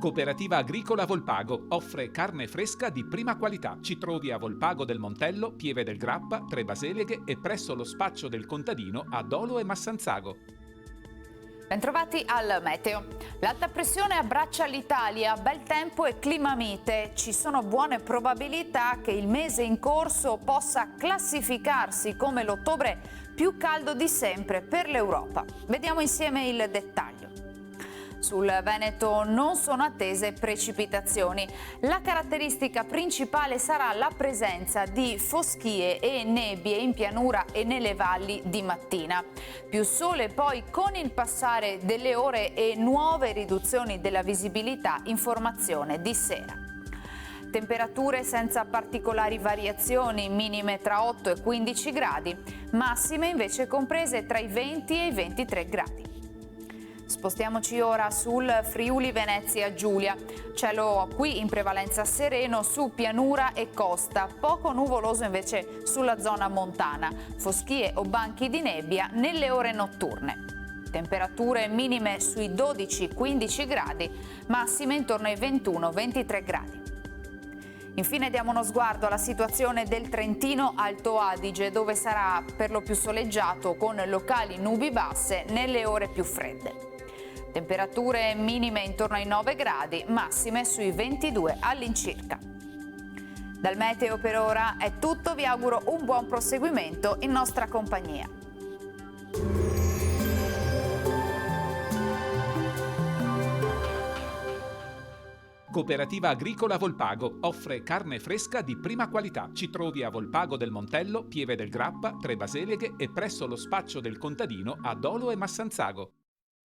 Cooperativa Agricola Volpago offre carne fresca di prima qualità. Ci trovi a Volpago del Montello, Pieve del Grappa, Tre Baseleghe e presso lo spaccio del contadino a Dolo e Massanzago. Bentrovati al meteo. L'alta pressione abbraccia l'Italia, bel tempo e clima mite. Ci sono buone probabilità che il mese in corso possa classificarsi come l'ottobre più caldo di sempre per l'Europa. Vediamo insieme il dettaglio. Sul Veneto non sono attese precipitazioni. La caratteristica principale sarà la presenza di foschie e nebbie in pianura e nelle valli di mattina. Più sole poi con il passare delle ore e nuove riduzioni della visibilità in formazione di sera. Temperature senza particolari variazioni, minime tra 8 e 15 gradi, massime invece comprese tra i 20 e i 23 gradi. Spostiamoci ora sul Friuli Venezia Giulia. Cielo qui in prevalenza sereno su pianura e costa, poco nuvoloso invece sulla zona montana, foschie o banchi di nebbia nelle ore notturne. Temperature minime sui 12-15 gradi, massime intorno ai 21-23 gradi. Infine diamo uno sguardo alla situazione del Trentino Alto Adige, dove sarà per lo più soleggiato con locali nubi basse nelle ore più fredde. Temperature minime intorno ai 9 gradi, massime sui 22 all'incirca. Dal meteo per ora è tutto, vi auguro un buon proseguimento in nostra compagnia. Cooperativa Agricola Volpago offre carne fresca di prima qualità. Ci trovi a Volpago del Montello, Pieve del Grappa, Tre Baseleghe e presso lo spaccio del contadino a Dolo e Massanzago.